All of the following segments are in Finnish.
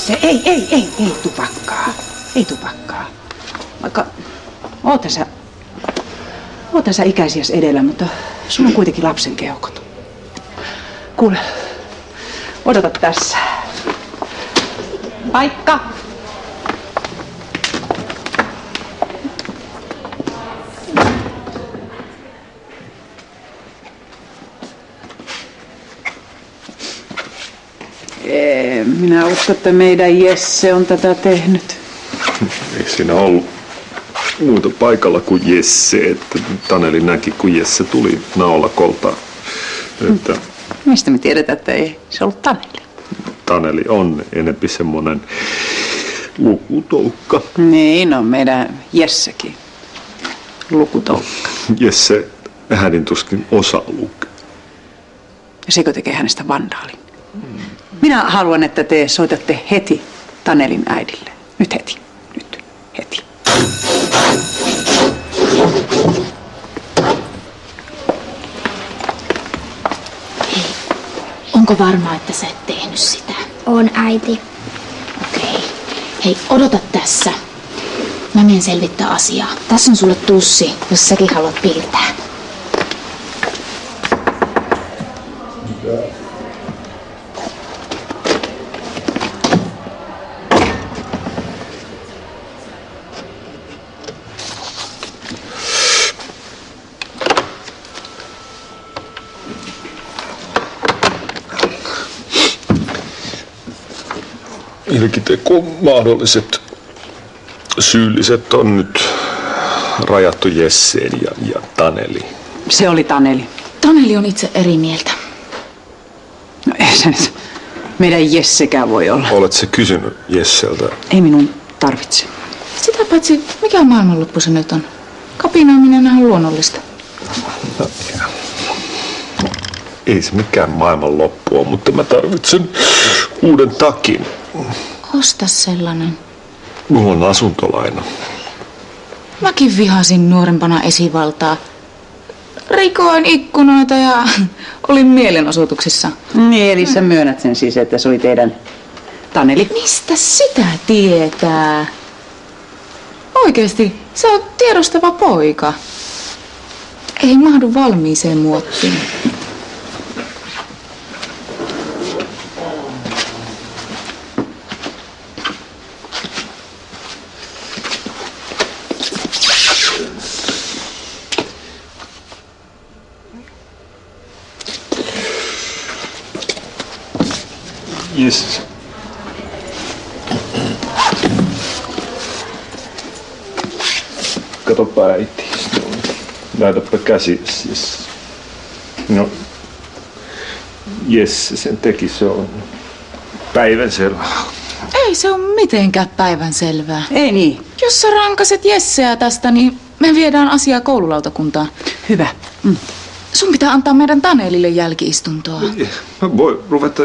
Jesse, ei tupakkaa. Ei tupakkaa. Vaikka oota sä ikäisiäs edellä, mutta sulla on kuitenkin lapsen keuhkot. Kuule, odota tässä. Paikka! Minä uskon, että meidän Jesse on tätä tehnyt. Ei siinä ollut muuta paikalla kuin Jesse, että Taneli näki, kun Jesse tuli naulakolta. Että mistä me tiedetään, että ei se ollut Taneli? Taneli on enempi semmoinen lukutoukka. Niin on meidän Jessekin lukutoukka. Jesse hädin tuskin osaa lukea. Ja sekö tekee hänestä vandaalin? Minä haluan, että te soitatte heti Tanelin äidille. Nyt heti. Nyt. Heti. Hei, onko varmaa, että sä et tehnyt sitä? On, äiti. Okei. Hei, odota tässä. Mä menen selvittää asiaa. Tässä on sulle tussi, jos säkin haluat piirtää. Ilkitekoon mahdolliset syylliset on nyt rajattu Jesseen ja Taneli. Se oli Taneli. Taneli on itse eri mieltä. No ei se nyt meidän Jessekään voi olla. Oletko kysynyt Jesseltä? Ei minun tarvitse. Sitä paitsi, mikä maailmanloppu se nyt on? Kapinoiminen on luonnollista. No, ei se mikään maailmanloppu ole, mutta mä tarvitsen uuden takin. Osta sellainen. Mulla on asuntolaina. Mäkin vihasin nuorempana esivaltaa. Rikoin ikkunoita ja olin mielenosoituksissa. Niin, eli sä myönnät sen siis, että se oli teidän Taneli. Mistä sitä tietää? Oikeesti, sä oot tiedostava poika. Ei mahdu valmiiseen muottiin. Yes. Katoppa äiti. Näytäpä käsiäsi. Yes. No, Jesse sen teki, se on päivänselvä. Ei se ole mitenkään päivänselvää. Ei niin. Jos sä rankaset Jesseä tästä, niin me viedään asiaa koululautakuntaan. Hyvä. Sun pitää antaa meidän Tanelille jälki-istuntoa. Mä voin ruveta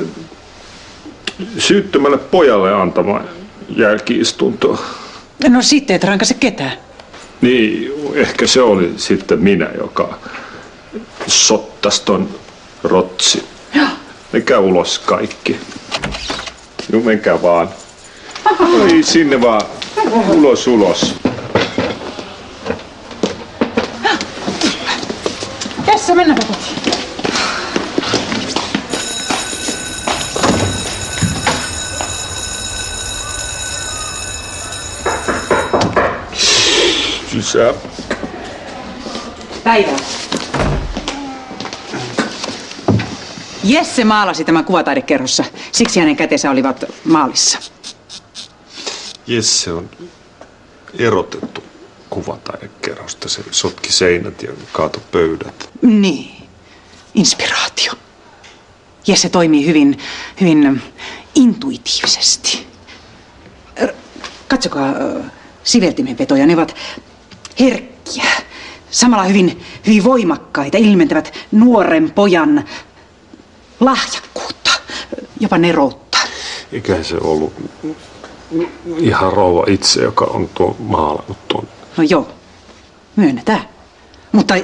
syyttömälle pojalle antamaan jälki-istuntoa. No sitten et rankase ketään. Niin, ehkä se oli sitten minä, joka sottas ton rotsi. Menkää ulos kaikki. No menkää vaan. Ei sinne vaan. Ulos. Tässä mennään kotiin. Sisään. Päivää. Jesse maalasi tämän kuvataidekerhossa. Siksi hänen kätensä olivat maalissa. Jesse on erotettu kuvataidekerhosta. Se sotki seinät ja kaatoi pöydät. Niin. Inspiraatio. Jesse toimii hyvin intuitiivisesti. Katsokaa siveltimen petoja. Ne ovat herkkiä. Samalla hyvin voimakkaita. Ilmentävät nuoren pojan lahjakkuutta. Jopa neroutta. Eikä se ollut ihan rouva itse, joka on tuon maalannut tuon. No joo, myönnetään. Mutta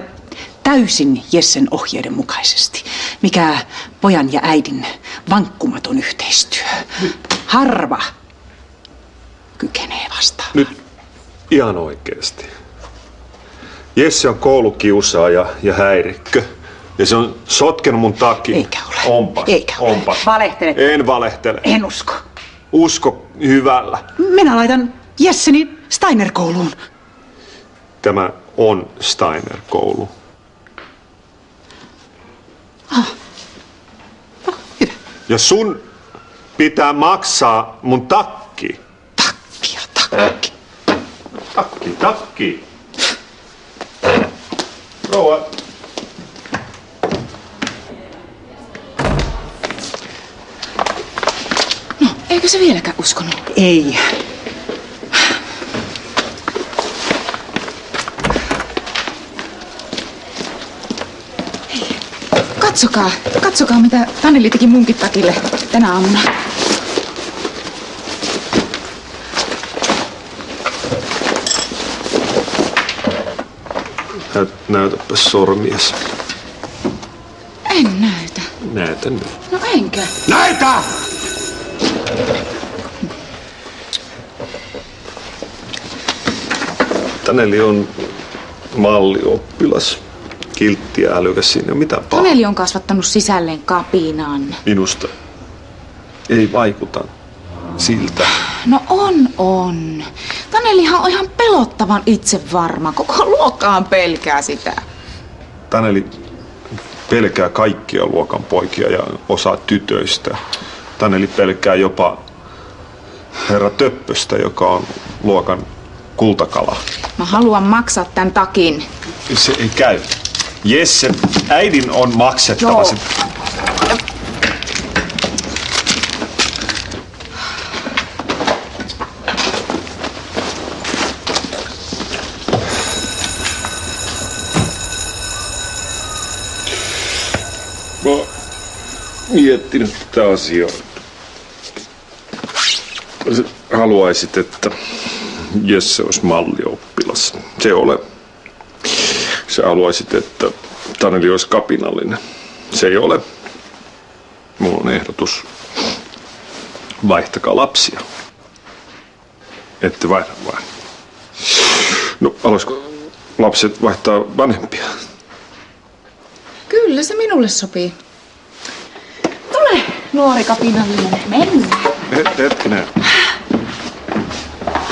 täysin Jessen ohjeiden mukaisesti. Mikä pojan ja äidin vankkumaton yhteistyö. Harva kykenee vastaan. Nyt ihan oikeesti. Jesse on koulukiusaaja ja häirikkö. Ja se on sotkenut mun takia. Eikä ole. Onpas. Valehtelet. En valehtele. En usko. Usko hyvällä. Minä laitan Jesseni Steiner-kouluun. Tämä on Steiner-koulu. Hyvä. Ja sun pitää maksaa mun takki. Takki. Takki. Rouva. No, eikö se vieläkään uskonut? Ei. Katsokaa mitä Taneli teki munkin takille tänä aamuna. Näytäpä sormies. En näytä. Näytä nyt. No enkä. Näytä! Taneli on mallioppilas. Kiltti ja älykäs, siinä ei ole mitään pahaa. Taneli on kasvattanut sisälleen kapinan. Minusta ei vaikuta siltä. No on. Tanelihan on ihan pelottavan itsevarma. Koko luokkaan pelkää sitä. Taneli pelkää kaikkia luokan poikia ja osaa tytöistä. Taneli pelkää jopa herra Töppöstä, joka on luokan kultakala. Mä haluan maksaa tän takin. Se ei käy. Jesse, äidin on maksettava. Joo. Se. Mä oon miettinyt tätä asiaa. Haluaisit, että Jesse olisi mallioppilas. Se ole. Sä haluaisit, että Taneli olisi kapinallinen. Se ei ole. Mulla on ehdotus. Vaihtakaa lapsia. Ette vaihda vaan. No, haluaisiko lapset vaihtaa vanhempia? Kyllä se minulle sopii. Tule, nuori kapinallinen. Mennään. Hetkinen.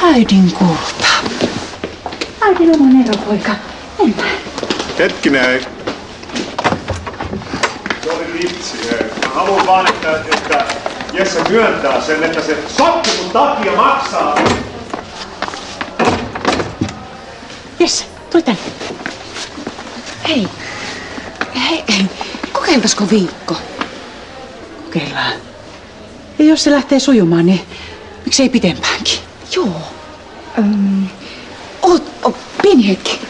Äidin kulta. Äidin oma neropoika. Mennään. Hetkinen. Se oli vitsi. Mä haluan vaan, että Jesse myöntää sen, että se sotki mun takia maksaa. Jesse, tule tänne. Hei. Kokeiltaisiko viikko? Kokeillaan. Ja jos se lähtee sujumaan, niin miksei pitempäänkin? Joo. Pieni hetki.